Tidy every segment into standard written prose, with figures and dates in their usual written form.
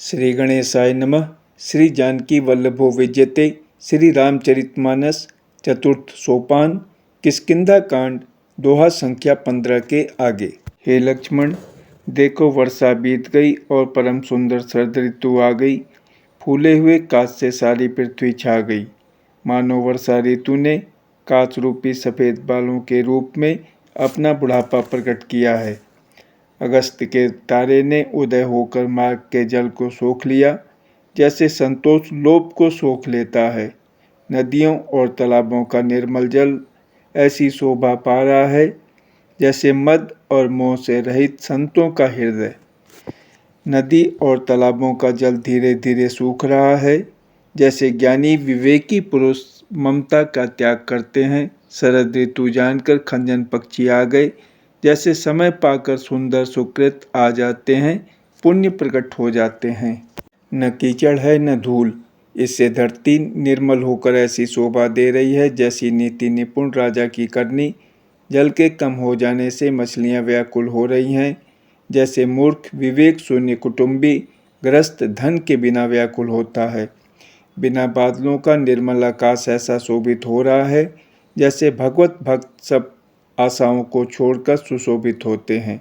श्री गणेशाय नमः। श्री जानकी वल्लभो विजयते। श्री रामचरितमानस चतुर्थ सोपान किष्किंधा कांड दोहा संख्या 15 के आगे। हे लक्ष्मण, देखो वर्षा बीत गई और परम सुंदर शरद ऋतु आ गई। फूले हुए कांच से सारी पृथ्वी छा गई। मानो वर्षा ऋतु ने कांच रूपी सफ़ेद बालों के रूप में अपना बुढ़ापा प्रकट किया है। अगस्त के तारे ने उदय होकर मार्ग के जल को सोख लिया, जैसे संतोष लोभ को सोख लेता है। नदियों और तालाबों का निर्मल जल ऐसी शोभा पा रहा है जैसे मद और मोह से रहित संतों का हृदय। नदी और तालाबों का जल धीरे धीरे सूख रहा है, जैसे ज्ञानी विवेकी पुरुष ममता का त्याग करते हैं। शरद ऋतु जानकर खंजन पक्षी आ गए, जैसे समय पाकर सुंदर सुकृत आ जाते हैं, पुण्य प्रकट हो जाते हैं। न कीचड़ है न धूल, इससे धरती निर्मल होकर ऐसी शोभा दे रही है जैसी नीति निपुण राजा की करनी। जल के कम हो जाने से मछलियां व्याकुल हो रही हैं, जैसे मूर्ख विवेक शून्य कुटुंबी ग्रस्त धन के बिना व्याकुल होता है। बिना बादलों का निर्मल आकाश ऐसा शोभित हो रहा है जैसे भगवत भक्त सब आशाओं को छोड़कर सुशोभित होते हैं।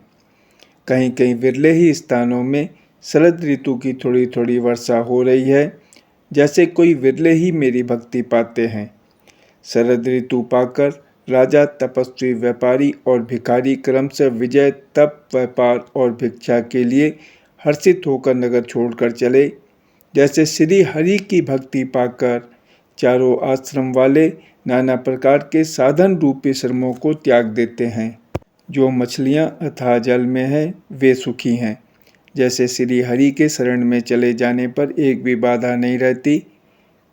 कहीं कहीं विरले ही स्थानों में शरद ऋतु की थोड़ी थोड़ी वर्षा हो रही है, जैसे कोई विरले ही मेरी भक्ति पाते हैं। शरद ऋतु पाकर राजा, तपस्वी, व्यापारी और भिखारी क्रमशः विजय, तप, व्यापार और भिक्षा के लिए हर्षित होकर नगर छोड़कर चले। जैसे श्री हरि की भक्ति पाकर चारों आश्रम वाले नाना प्रकार के साधन रूपी श्रमों को त्याग देते हैं। जो मछलियां अथाह जल में हैं वे सुखी हैं। जैसे श्री हरि के शरण में चले जाने पर एक भी बाधा नहीं रहती।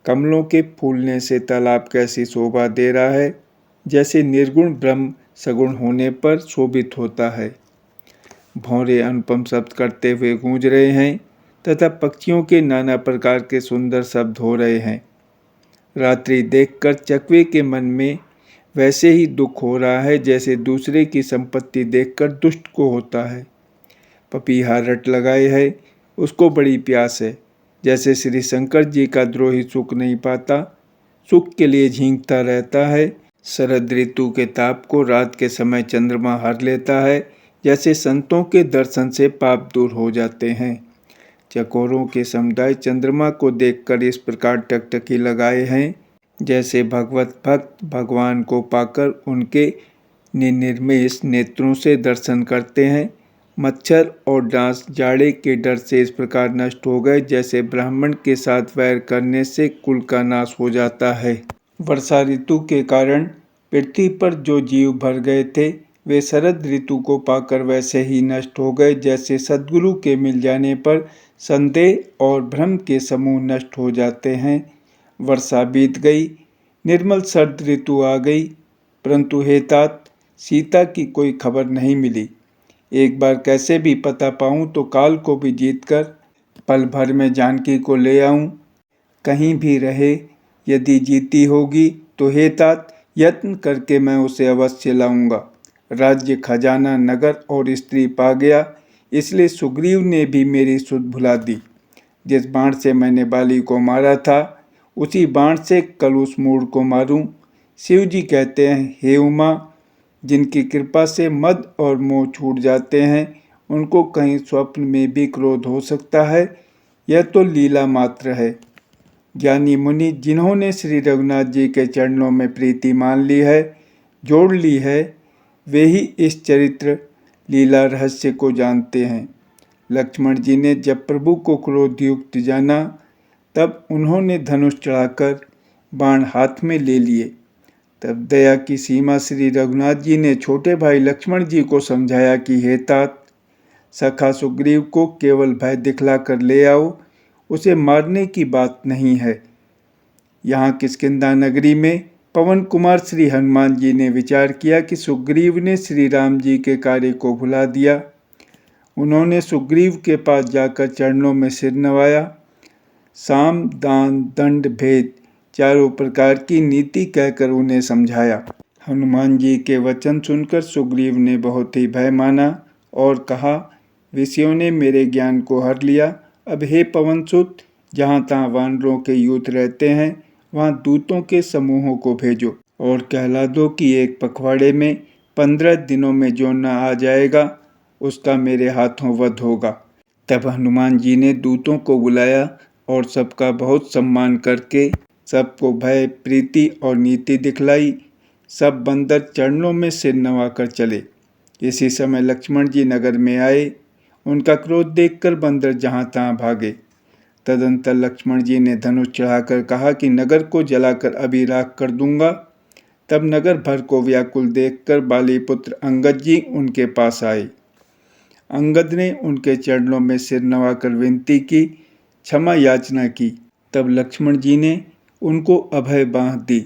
कमलों के फूलने से तालाब कैसी शोभा दे रहा है, जैसे निर्गुण ब्रह्म सगुण होने पर शोभित होता है। भौरे अनुपम शब्द करते हुए गूंज रहे हैं तथा पक्षियों के नाना प्रकार के सुंदर शब्द हो रहे हैं। रात्रि देखकर चकवे के मन में वैसे ही दुख हो रहा है जैसे दूसरे की संपत्ति देखकर दुष्ट को होता है। पपीहा रट लगाए है, उसको बड़ी प्यास है। जैसे श्री शंकर जी का द्रोही सुख नहीं पाता, सुख के लिए झींकता रहता है। शरद ऋतु के ताप को रात के समय चंद्रमा हर लेता है, जैसे संतों के दर्शन से पाप दूर हो जाते हैं। चकोरों के समुदाय चंद्रमा को देखकर इस प्रकार टकटकी लगाए हैं, जैसे भगवत भक्त भगवान को पाकर उनके निर्निमेष नेत्रों से दर्शन करते हैं। मच्छर और डांस जाड़े के डर से इस प्रकार नष्ट हो गए, जैसे ब्राह्मण के साथ वैर करने से कुल का नाश हो जाता है। वर्षा ऋतु के कारण पृथ्वी पर जो जीव भर गए थे वे शरद ऋतु को पाकर वैसे ही नष्ट हो गए, जैसे सद्गुरु के मिल जाने पर संदेह और भ्रम के समूह नष्ट हो जाते हैं। वर्षा बीत गई, निर्मल शरद ऋतु आ गई, परंतु हे तात, सीता की कोई खबर नहीं मिली। एक बार कैसे भी पता पाऊं तो काल को भी जीतकर पल भर में जानकी को ले आऊं। कहीं भी रहे, यदि जीती होगी तो हे तात, यत्न करके मैं उसे अवश्य लाऊंगा। राज्य, खजाना, नगर और स्त्री पा गया, इसलिए सुग्रीव ने भी मेरी सुध भुला दी। जिस बाण से मैंने बाली को मारा था, उसी बाण से कल उस मूढ़ को मारूं। शिव जी कहते हैं, हे उमा, जिनकी कृपा से मद और मोह छूट जाते हैं, उनको कहीं स्वप्न में भी क्रोध हो सकता है। यह तो लीला मात्र है। ज्ञानी मुनि जिन्होंने श्री रघुनाथ जी के चरणों में प्रीति मान ली है, जोड़ ली है, वे ही इस चरित्र लीला रहस्य को जानते हैं। लक्ष्मण जी ने जब प्रभु को क्रोधयुक्त जाना, तब उन्होंने धनुष चढ़ाकर बाण हाथ में ले लिए। तब दया की सीमा श्री रघुनाथ जी ने छोटे भाई लक्ष्मण जी को समझाया कि हे तात, सखा सुग्रीव को केवल भय दिखलाकर ले आओ, उसे मारने की बात नहीं है। यहाँ किष्किंधा नगरी में पवन कुमार श्री हनुमान जी ने विचार किया कि सुग्रीव ने श्री राम जी के कार्य को भुला दिया। उन्होंने सुग्रीव के पास जाकर चरणों में सिर नवाया। साम, दान, दंड, भेद चारों प्रकार की नीति कहकर उन्हें समझाया। हनुमान जी के वचन सुनकर सुग्रीव ने बहुत ही भय माना और कहा, विषयों ने मेरे ज्ञान को हर लिया अब हे पवनसुत, जहाँ तहाँ वानरों के यूथ रहते हैं, वहाँ दूतों के समूहों को भेजो और कहला दो कि एक पखवाड़े में 15 दिनों में जो न आ जाएगा उसका मेरे हाथों वध होगा। तब हनुमान जी ने दूतों को बुलाया और सबका बहुत सम्मान करके सबको भय, प्रीति और नीति दिखलाई। सब बंदर चरणों में सिर नवाकर चले। इसी समय लक्ष्मण जी नगर में आए। उनका क्रोध देखकर बंदर जहाँ तहाँ भागे। तदंतर लक्ष्मण जी ने धनुष चढ़ाकर कहा कि नगर को जलाकर अभी राख कर दूंगा। तब नगर भर को व्याकुल देखकर बालीपुत्र अंगद जी उनके पास आए। अंगद ने उनके चरणों में सिर नवाकर विनती की, क्षमा याचना की। तब लक्ष्मण जी ने उनको अभय बांह दी,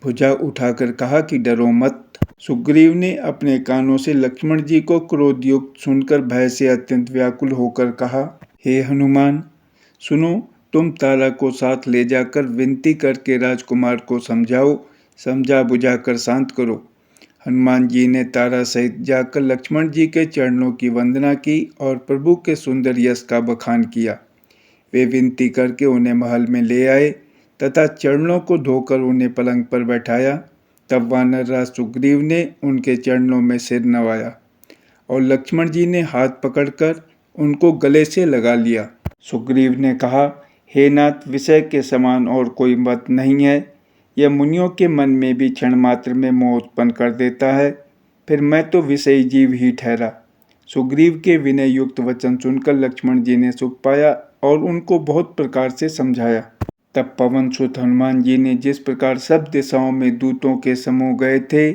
भुजा उठाकर कहा कि डरो मत। सुग्रीव ने अपने कानों से लक्ष्मण जी को क्रोधयुक्त सुनकर भय से अत्यंत व्याकुल होकर कहा, हे हनुमान, सुनो, तुम तारा को साथ ले जाकर विनती करके राजकुमार को समझाओ, समझा बुझाकर शांत करो। हनुमान जी ने तारा सहित जाकर लक्ष्मण जी के चरणों की वंदना की और प्रभु के सुंदर यश का बखान किया। वे विनती करके उन्हें महल में ले आए तथा चरणों को धोकर उन्हें पलंग पर बैठाया। तब वानर राज सुग्रीव ने उनके चरणों में सिर नवाया और लक्ष्मण जी ने हाथ पकड़कर उनको गले से लगा लिया। सुग्रीव ने कहा, हे नाथ, विषय के समान और कोई मत नहीं है। यह मुनियों के मन में भी क्षण मात्र में मोह उत्पन्न कर देता है। फिर मैं तो विषयी जीव ही ठहरा। सुग्रीव के विनय युक्त वचन सुनकर लक्ष्मण जी ने सुख पाया और उनको बहुत प्रकार से समझाया। तब पवनसुत हनुमान जी ने जिस प्रकार सब दिशाओं में दूतों के समूह गए थे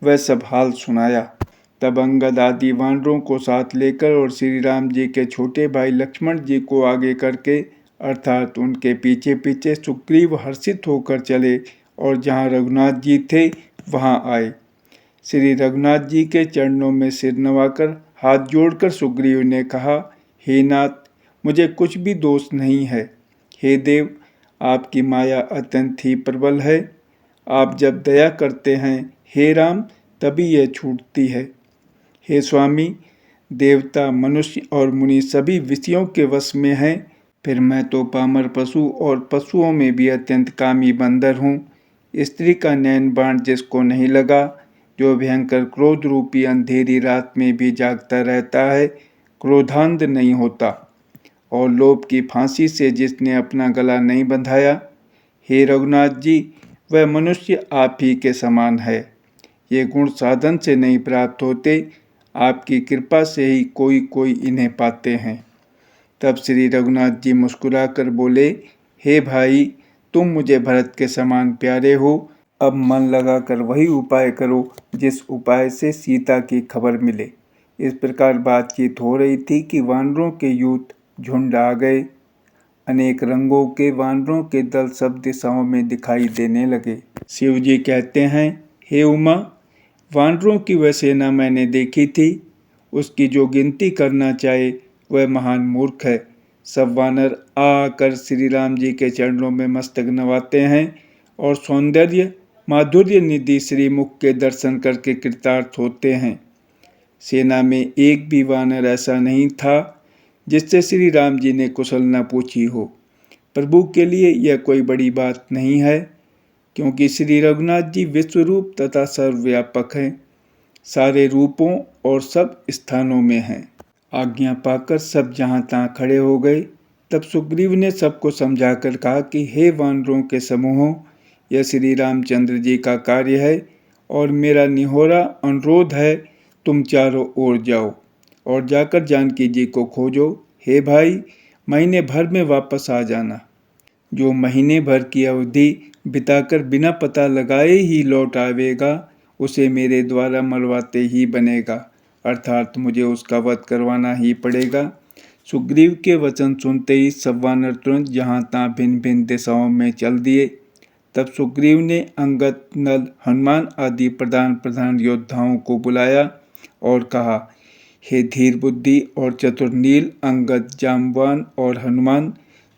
वह सब हाल सुनाया। तब अंगद आदि वानरों को साथ लेकर और श्री राम जी के छोटे भाई लक्ष्मण जी को आगे करके अर्थात उनके पीछे पीछे सुग्रीव हर्षित होकर चले और जहाँ रघुनाथ जी थे वहाँ आए। श्री रघुनाथ जी के चरणों में सिर नवाकर हाथ जोड़कर सुग्रीव ने कहा, हे नाथ, मुझे कुछ भी दोष नहीं है। हे देव, आपकी माया अत्यंत ही प्रबल है। आप जब दया करते हैं हे राम तभी यह छूटती है। हे स्वामी, देवता, मनुष्य और मुनि सभी विषयों के वश में हैं। फिर मैं तो पामर पशु और पशुओं में भी अत्यंत कामी बंदर हूँ। स्त्री का नैन बाण जिसको नहीं लगा, जो भयंकर क्रोध रूपी अंधेरी रात में भी जागता रहता है, क्रोधांध नहीं होता, और लोभ की फांसी से जिसने अपना गला नहीं बंधाया, हे रघुनाथ जी, वह मनुष्य आप ही के समान है। ये गुण साधन से नहीं प्राप्त होते, आपकी कृपा से ही कोई कोई इन्हें पाते हैं। तब श्री रघुनाथ जी मुस्कुराकर बोले, हे भाई, तुम मुझे भरत के समान प्यारे हो। अब मन लगाकर वही उपाय करो जिस उपाय से सीता की खबर मिले। इस प्रकार बातचीत हो रही थी कि वानरों के यूथ झुंड आ गए। अनेक रंगों के वानरों के दल सब दिशाओं में दिखाई देने लगे। शिव जी कहते हैं, हे उमा, वानरों की वह सेना मैंने देखी थी, उसकी जो गिनती करना चाहे वह महान मूर्ख है। सब वानर आकर श्री राम जी के चरणों में मस्तक नवाते हैं और सौंदर्य माधुर्य निधि श्री मुख के दर्शन करके कृतार्थ होते हैं। सेना में एक भी वानर ऐसा नहीं था जिससे श्री राम जी ने कुशल न पूछी हो। प्रभु के लिए यह कोई बड़ी बात नहीं है, क्योंकि श्री रघुनाथ जी विश्वरूप तथा सर्वव्यापक हैं, सारे रूपों और सब स्थानों में हैं। आज्ञा पाकर सब जहाँ तहाँ खड़े हो गए। तब सुग्रीव ने सबको समझाकर कहा कि हे वानरों के समूहों, यह श्री रामचंद्र जी का कार्य है और मेरा निहोरा अनुरोध है, तुम चारों ओर जाओ और जाकर जानकी जी को खोजो। हे भाई, महीने भर में वापस आ जाना। जो महीने भर की अवधि बिताकर बिना पता लगाए ही लौट आवेगा, उसे मेरे द्वारा मरवाते ही बनेगा, अर्थात मुझे उसका वध करवाना ही पड़ेगा। सुग्रीव के वचन सुनते ही सब वानर तुरंत जहाँ तहाँ भिन्न भिन्न दिशाओं में चल दिए। तब सुग्रीव ने अंगद, नल, हनुमान आदि प्रधान योद्धाओं को बुलाया और कहा, हे धीर बुद्धि और चतुर नील, अंगद, जाम्बवान और हनुमान,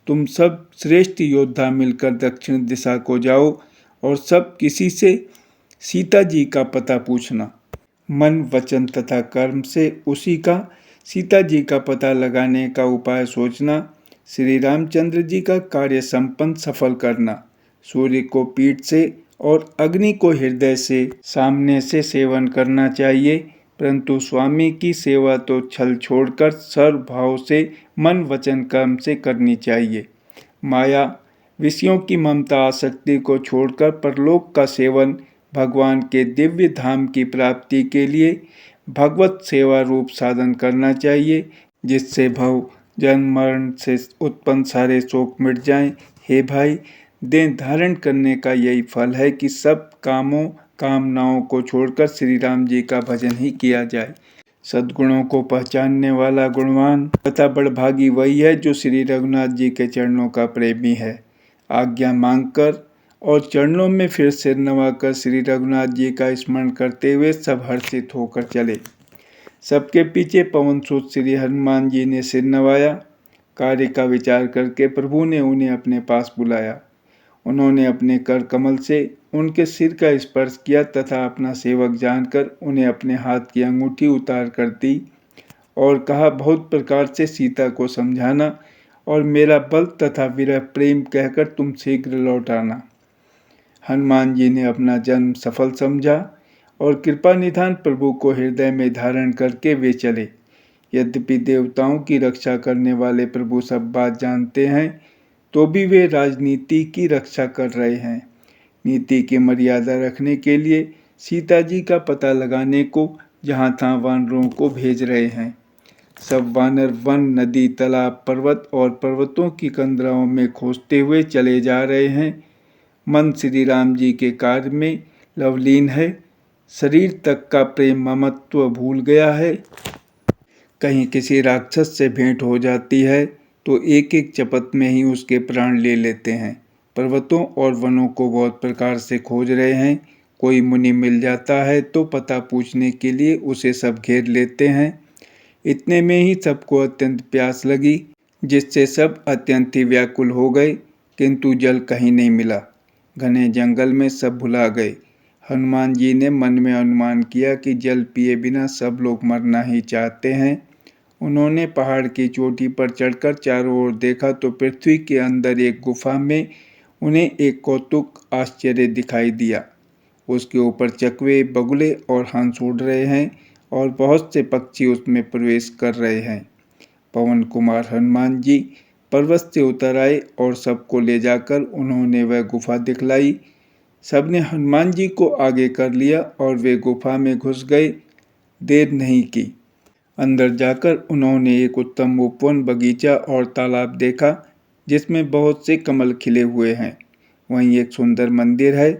तुम सब श्रेष्ठ योद्धा मिलकर दक्षिण दिशा को जाओ और सब किसी से सीता जी का पता पूछना। मन, वचन तथा कर्म से उसी का, सीता जी का पता लगाने का उपाय सोचना। श्री रामचंद्र जी का कार्य संपन्न सफल करना। सूर्य को पीठ से और अग्नि को हृदय से सामने से सेवन करना चाहिए, परंतु स्वामी की सेवा तो छल छोड़कर सर्वभाव से मन वचन कर्म से करनी चाहिए। माया विषयों की ममता आसक्ति को छोड़कर परलोक का सेवन भगवान के दिव्य धाम की प्राप्ति के लिए भगवत सेवा रूप साधन करना चाहिए, जिससे भव जन्म मरण से उत्पन्न सारे शोक मिट जाएं। हे भाई, देह धारण करने का यही फल है कि सब कामों कामनाओं को छोड़कर श्री राम जी का भजन ही किया जाए। सद्गुणों को पहचानने वाला गुणवान तथा बड़भागी वही है जो श्री रघुनाथ जी के चरणों का प्रेमी है। आज्ञा मांगकर और चरणों में फिर सिर नवाकर श्री रघुनाथ जी का स्मरण करते हुए सब हर्षित होकर चले। सबके पीछे पवन सुत श्री हनुमान जी ने सिर नवाया। कार्य का विचार करके प्रभु ने उन्हें अपने पास बुलाया। उन्होंने अपने कर कमल से उनके सिर का स्पर्श किया तथा अपना सेवक जानकर उन्हें अपने हाथ की अंगूठी उतार कर दी और कहा, बहुत प्रकार से सीता को समझाना और मेरा बल तथा विरह प्रेम कहकर तुम शीघ्र लौट आना। हनुमान जी ने अपना जन्म सफल समझा और कृपा निधान प्रभु को हृदय में धारण करके वे चले। यद्यपि देवताओं की रक्षा करने वाले प्रभु सब बात जानते हैं, तो भी वे राजनीति की रक्षा कर रहे हैं। नीति की मर्यादा रखने के लिए सीता जी का पता लगाने को जहाँ तहाँ वानरों को भेज रहे हैं। सब वानर वन, नदी, तालाब, पर्वत और पर्वतों की कंदराओं में खोजते हुए चले जा रहे हैं। मन श्री राम जी के कार्य में लवलीन है। शरीर तक का प्रेम ममत्व भूल गया है। कहीं किसी राक्षस से भेंट हो जाती है तो एक एक चपत में ही उसके प्राण ले लेते हैं। पर्वतों और वनों को बहुत प्रकार से खोज रहे हैं। कोई मुनि मिल जाता है तो पता पूछने के लिए उसे सब घेर लेते हैं। इतने में ही सबको अत्यंत प्यास लगी, जिससे सब अत्यंत ही व्याकुल हो गए, किंतु जल कहीं नहीं मिला। घने जंगल में सब भुला गए। हनुमान जी ने मन में अनुमान किया कि जल पिए बिना सब लोग मरना ही चाहते हैं। उन्होंने पहाड़ की चोटी पर चढ़कर चारों ओर देखा तो पृथ्वी के अंदर एक गुफा में उन्हें एक कौतुक आश्चर्य दिखाई दिया। उसके ऊपर चकवे, बगुले और हंस उड़ रहे हैं और बहुत से पक्षी उसमें प्रवेश कर रहे हैं। पवन कुमार हनुमान जी पर्वत से उतर आए और सबको ले जाकर उन्होंने वह गुफा दिखलाई। सबने हनुमान जी को आगे कर लिया और वे गुफा में घुस गए। देर नहीं की। अंदर जाकर उन्होंने एक उत्तम उपवन, बगीचा और तालाब देखा जिसमें बहुत से कमल खिले हुए हैं। वहीं एक सुंदर मंदिर है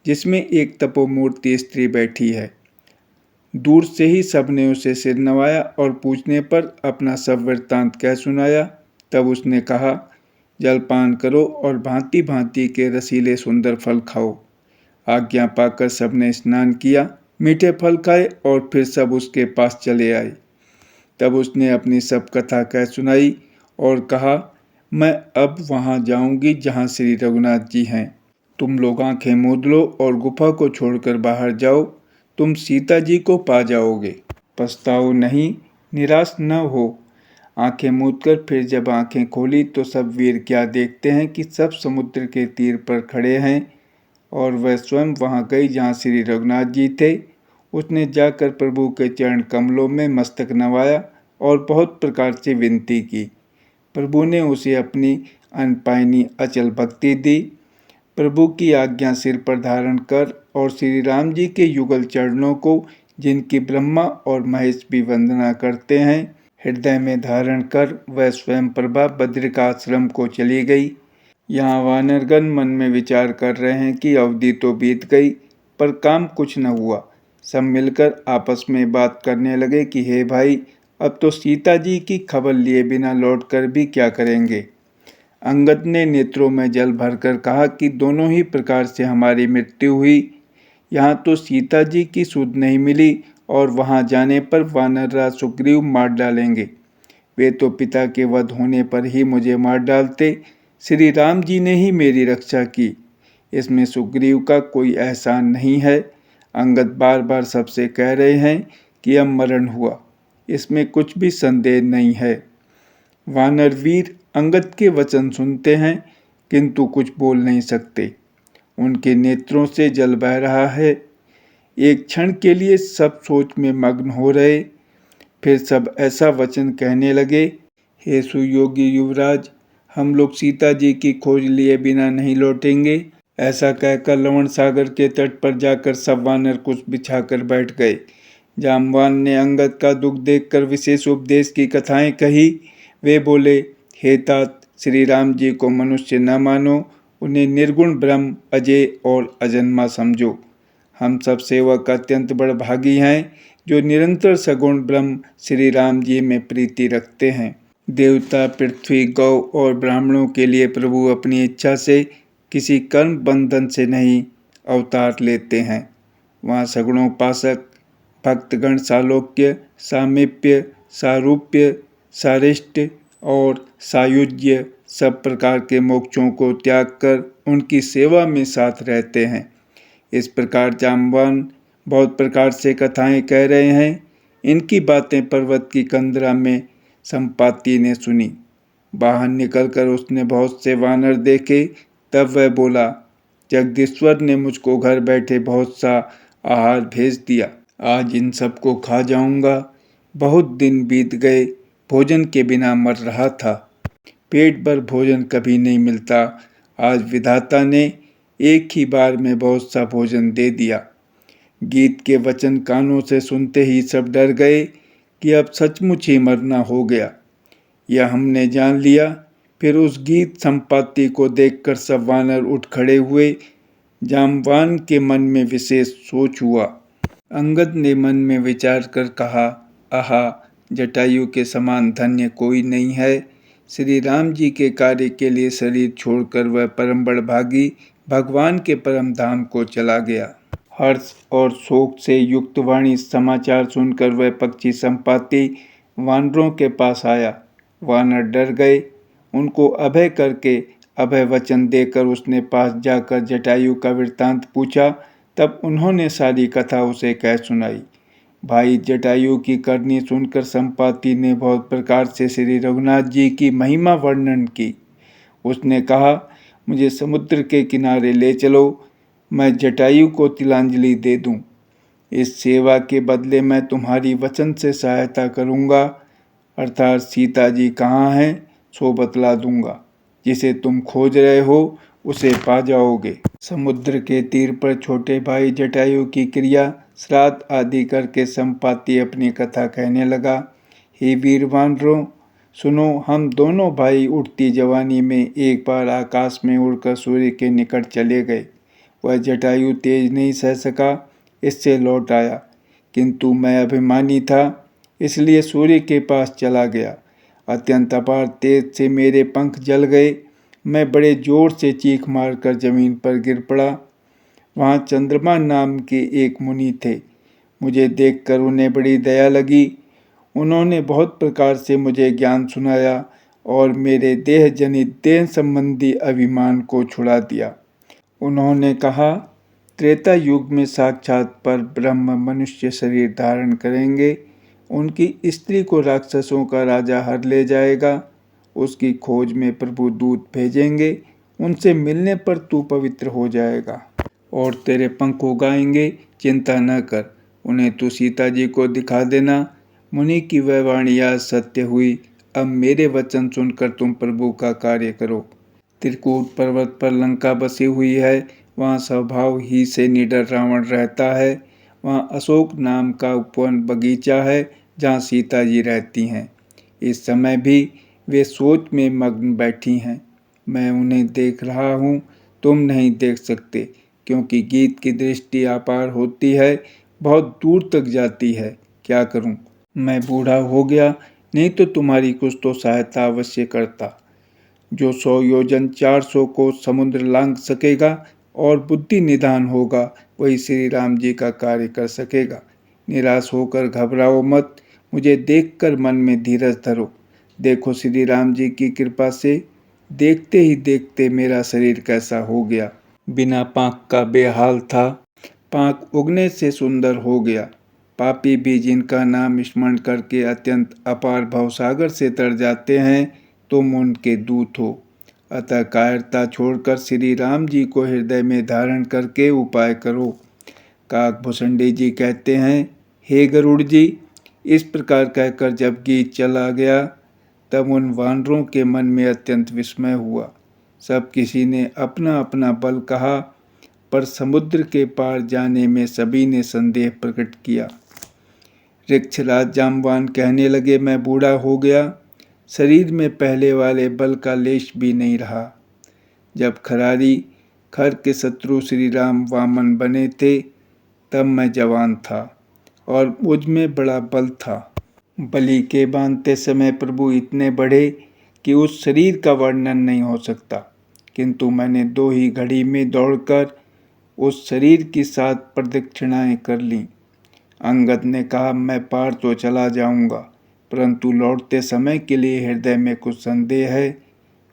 जिसमें एक तपोमूर्ति स्त्री बैठी है। दूर से ही सबने उसे सिर नवाया और पूछने पर अपना सब वृत्तांत कह सुनाया। तब उसने कहा, जलपान करो और भांति भांति के रसीले सुंदर फल खाओ। आज्ञा पाकर सबने स्नान किया, मीठे फल खाए और फिर सब उसके पास चले आए। तब उसने अपनी सब कथा कह सुनाई और कहा, मैं अब वहाँ जाऊंगी जहाँ श्री रघुनाथ जी हैं। तुम लोग आंखें मूंद लो और गुफा को छोड़कर बाहर जाओ, तुम सीता जी को पा जाओगे। पछताओ नहीं, निराश न हो। आंखें मूंदकर फिर जब आंखें खोली तो सब वीर क्या देखते हैं कि सब समुद्र के तीर पर खड़े हैं और वह स्वयं वहाँ गई जहाँ श्री रघुनाथ जी थे। उसने जाकर प्रभु के चरण कमलों में मस्तक नवाया और बहुत प्रकार से विनती की। प्रभु ने उसे अपनी अनपायनी अचल भक्ति दी। प्रभु की आज्ञा सिर पर धारण कर और श्री राम जी के युगल चरणों को, जिनकी ब्रह्मा और महेश भी वंदना करते हैं, हृदय में धारण कर वह स्वयं प्रभा बद्रिकाश्रम को चली गई। यहाँ वानरगण मन में विचार कर रहे हैं कि अवधि तो बीत गई पर काम कुछ न हुआ। सब मिलकर आपस में बात करने लगे कि हे भाई, अब तो सीता जी की खबर लिए बिना लौटकर भी क्या करेंगे। अंगद ने नेत्रों में जल भरकर कहा कि दोनों ही प्रकार से हमारी मृत्यु हुई। यहाँ तो सीता जी की सुध नहीं मिली और वहाँ जाने पर वानरराज सुग्रीव मार डालेंगे। वे तो पिता के वध होने पर ही मुझे मार डालते। श्री राम जी ने ही मेरी रक्षा की, इसमें सुग्रीव का कोई एहसान नहीं है। अंगद बार बार सबसे कह रहे हैं कि अब मरण हुआ, इसमें कुछ भी संदेह नहीं है। वानरवीर अंगद के वचन सुनते हैं किंतु कुछ बोल नहीं सकते। उनके नेत्रों से जल बह रहा है। एक क्षण के लिए सब सोच में मग्न हो रहे, फिर सब ऐसा वचन कहने लगे, हे सुयोगी युवराज, हम लोग सीता जी की खोज लिए बिना नहीं लौटेंगे। ऐसा कहकर लवण सागर के तट पर जाकर सब वानर कुछ बिछाकर बैठ गए। जामवान ने अंगद का दुख देखकर विशेष उपदेश की कथाएं कही। वे बोले, हे तात, श्री राम जी को मनुष्य न मानो, उन्हें निर्गुण ब्रह्म, अजय और अजन्मा समझो। हम सब सेवक अत्यंत बड़भागी हैं जो निरंतर सगुण ब्रह्म श्री राम जी में प्रीति रखते हैं। देवता, पृथ्वी, गौ और ब्राह्मणों के लिए प्रभु अपनी इच्छा से किसी कर्म बंधन से नहीं अवतार लेते हैं। वहाँ सगुणोपासक भक्तगण सालोक्य, सामीप्य, सारूप्य, सारिष्ट और सायुज्य सब प्रकार के मोक्षों को त्याग कर उनकी सेवा में साथ रहते हैं। इस प्रकार जामवान बहुत प्रकार से कथाएं कह रहे हैं। इनकी बातें पर्वत की कंदरा में संपाति ने सुनी। बाहर निकलकर उसने बहुत से वानर देखे। तब वह बोला, जगदीश्वर ने मुझको घर बैठे बहुत सा आहार भेज दिया। आज इन सबको खा जाऊंगा। बहुत दिन बीत गए, भोजन के बिना मर रहा था। पेट भर भोजन कभी नहीं मिलता। आज विधाता ने एक ही बार में बहुत सा भोजन दे दिया। गीत के वचन कानों से सुनते ही सब डर गए कि अब सचमुच ही मरना हो गया। यह हमने जान लिया। फिर उस गीत संपाति को देखकर सब वानर उठ खड़े हुए। जामवान के मन में विशेष सोच हुआ। अंगद ने मन में विचार कर कहा, आहा, जटायु के समान धन्य कोई नहीं है। श्री राम जी के कार्य के लिए शरीर छोड़कर वह परम बड़भागी भगवान के परम धाम को चला गया। हर्ष और शोक से युक्त वाणी समाचार सुनकर वह पक्षी संपाति वानरों के पास आया। वानर डर गए। उनको अभय करके अभय वचन देकर उसने पास जाकर जटायु का वृत्तांत पूछा। तब उन्होंने सारी कथा उसे कह सुनाई। भाई जटायु की करनी सुनकर संपाति ने बहुत प्रकार से श्री रघुनाथ जी की महिमा वर्णन की। उसने कहा, मुझे समुद्र के किनारे ले चलो, मैं जटायु को तिलांजलि दे दूं। इस सेवा के बदले मैं तुम्हारी वचन से सहायता करूंगा, अर्थात सीता जी कहाँ हैं सो बतला दूंगा। जिसे तुम खोज रहे हो उसे पा जाओगे। समुद्र के तीर पर छोटे भाई जटायु की क्रिया श्राद्ध आदि करके संपाति अपनी कथा कहने लगा। हे वीर वानरों, सुनो, हम दोनों भाई उठती जवानी में एक बार आकाश में उड़कर सूर्य के निकट चले गए। वह जटायु तेज नहीं सह सका, इससे लौट आया, किंतु मैं अभिमानी था, इसलिए सूर्य के पास चला गया। अत्यंत अपार तेज से मेरे पंख जल गए। मैं बड़े जोर से चीख मारकर जमीन पर गिर पड़ा। वहाँ चंद्रमा नाम के एक मुनि थे। मुझे देखकर उन्हें बड़ी दया लगी। उन्होंने बहुत प्रकार से मुझे ज्ञान सुनाया और मेरे देह जनित देह संबंधी अभिमान को छुड़ा दिया। उन्होंने कहा, त्रेता युग में साक्षात पर ब्रह्म मनुष्य शरीर धारण करेंगे। उनकी स्त्री को राक्षसों का राजा हर ले जाएगा। उसकी खोज में प्रभु दूत भेजेंगे। उनसे मिलने पर तू पवित्र हो जाएगा और तेरे पंख उगाएंगे। चिंता न कर, उन्हें तू सीता जी को दिखा देना। मुनि की वह वाणी आज सत्य हुई। अब मेरे वचन सुनकर तुम प्रभु का कार्य करो। त्रिकूट पर्वत पर लंका बसी हुई है। वहाँ स्वभाव ही से निडर रावण रहता है। वहाँ अशोक नाम का उपवन बगीचा है जहाँ सीता जी रहती हैं। इस समय भी वे सोच में मग्न बैठी हैं। मैं उन्हें देख रहा हूँ, तुम नहीं देख सकते, क्योंकि गीत की दृष्टि अपार होती है, बहुत दूर तक जाती है। क्या करूँ, मैं बूढ़ा हो गया, नहीं तो तुम्हारी कुछ तो सहायता अवश्य करता। जो 100 योजन 400 को समुद्र लांघ सकेगा और बुद्धि निदान होगा, वही श्री राम जी का कार्य कर सकेगा। निराश होकर घबराओ मत, मुझे देखकर मन में धीरज धरो। देखो श्री राम जी की कृपा से देखते ही देखते मेरा शरीर कैसा हो गया। बिना पाँख का बेहाल था, पाँख उगने से सुंदर हो गया। पापी भी जिनका नाम स्मरण करके अत्यंत अपार भवसागर से तर जाते हैं, तुम उनके दूत हो। अतः कायरता छोड़कर श्री राम जी को हृदय में धारण करके उपाय करो। काकभूषणी जी कहते हैं, हे गरुड़ जी, इस प्रकार कहकर जब गीत चला गया तब उन वानरों के मन में अत्यंत विस्मय हुआ। सब किसी ने अपना अपना बल कहा, पर समुद्र के पार जाने में सभी ने संदेह प्रकट किया। वृक्षराज जाम्बवान कहने लगे, मैं बूढ़ा हो गया, शरीर में पहले वाले बल का लेश भी नहीं रहा। जब खर के शत्रु श्री राम वामन बने थे तब मैं जवान था और मुझ में बड़ा बल था। बलि के बांधते समय प्रभु इतने बढ़े कि उस शरीर का वर्णन नहीं हो सकता, किंतु मैंने 2 ही घड़ी में दौड़कर उस शरीर की 7 प्रदक्षिणाएं कर लीं। अंगद ने कहा, मैं पार तो चला जाऊंगा, परंतु लौटते समय के लिए हृदय में कुछ संदेह है।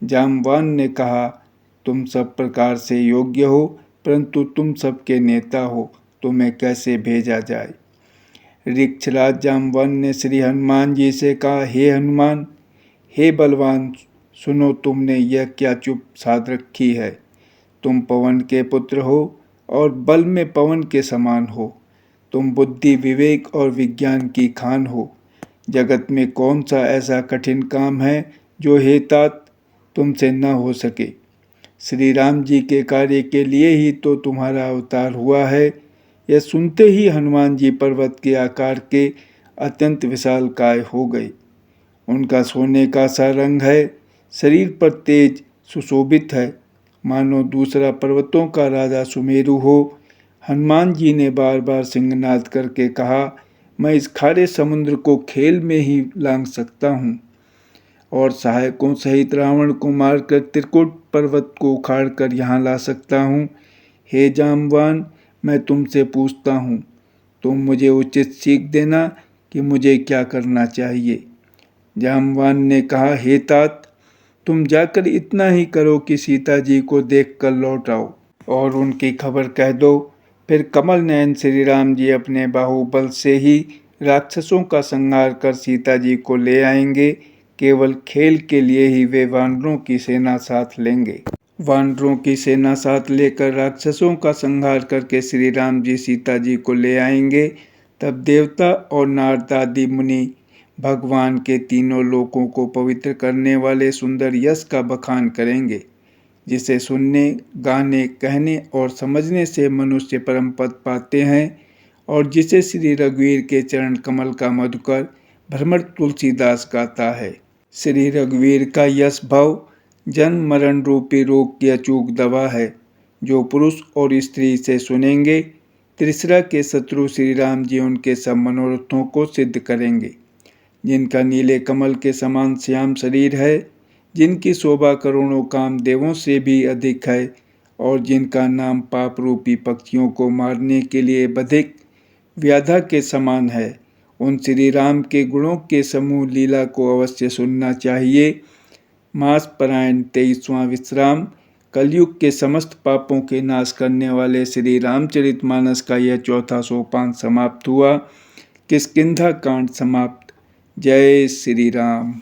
जाम्बवान ने कहा, तुम सब प्रकार से योग्य हो, परंतु तुम सबके नेता हो, तुम्हें कैसे भेजा जाए। वृक्षराज जाम्बवान ने श्री हनुमान जी से कहा, हे हनुमान, हे बलवान, सुनो, तुमने यह क्या चुप साध रखी है। तुम पवन के पुत्र हो और बल में पवन के समान हो। तुम बुद्धि, विवेक और विज्ञान की खान हो। जगत में कौन सा ऐसा कठिन काम है जो हे तात तुमसे न हो सके। श्री राम जी के कार्य के लिए ही तो तुम्हारा अवतार हुआ है। यह सुनते ही हनुमान जी पर्वत के आकार के अत्यंत विशालकाय हो गए। उनका सोने का सा रंग है, शरीर पर तेज सुशोभित है, मानो दूसरा पर्वतों का राजा सुमेरु हो। हनुमान जी ने बार बार सिंहनाद करके कहा, मैं इस खारे समुद्र को खेल में ही लांघ सकता हूँ और सहायकों सहित रावण को मारकर त्रिकुट पर्वत को उखाड़कर यहाँ ला सकता हूँ। हे जाम्बवान, मैं तुमसे पूछता हूँ, तुम मुझे उचित सीख देना कि मुझे क्या करना चाहिए। जाम्बवान ने कहा, हे तात, तुम जाकर इतना ही करो कि सीता जी को देख कर लौट आओ और उनकी खबर कह दो। फिर कमल नयन श्री राम जी अपने बाहुबल से ही राक्षसों का संहार कर सीता जी को ले आएंगे। केवल खेल के लिए ही वे वानरों की सेना साथ लेंगे। वानरों की सेना साथ लेकर राक्षसों का संहार करके श्री राम जी सीता जी को ले आएंगे। तब देवता और नारद आदि मुनि भगवान के तीनों लोकों को पवित्र करने वाले सुंदर यश का बखान करेंगे, जिसे सुनने, गाने, कहने और समझने से मनुष्य परम पद पाते हैं और जिसे श्री रघुवीर के चरण कमल का मधुकर भ्रमर तुलसीदास गाता है। श्री रघुवीर का यश भाव जन्म मरण रूपी रोग की अचूक दवा है, जो पुरुष और स्त्री से सुनेंगे। त्रिसरा के शत्रु श्री राम जी उनके सब मनोरथों को सिद्ध करेंगे। जिनका नीले कमल के समान श्याम शरीर है, जिनकी शोभा करोड़ों कामदेवों से भी अधिक है और जिनका नाम पाप रूपी पक्षियों को मारने के लिए बधिक व्याधा के समान है, उन श्री राम के गुणों के समूह लीला को अवश्य सुनना चाहिए। मास परायण 23वां विश्राम कलयुग के समस्त पापों के नाश करने वाले श्री रामचरितमानस का यह 4था सोपान समाप्त हुआ। किष्किंधा कांड समाप्त। जय श्री राम।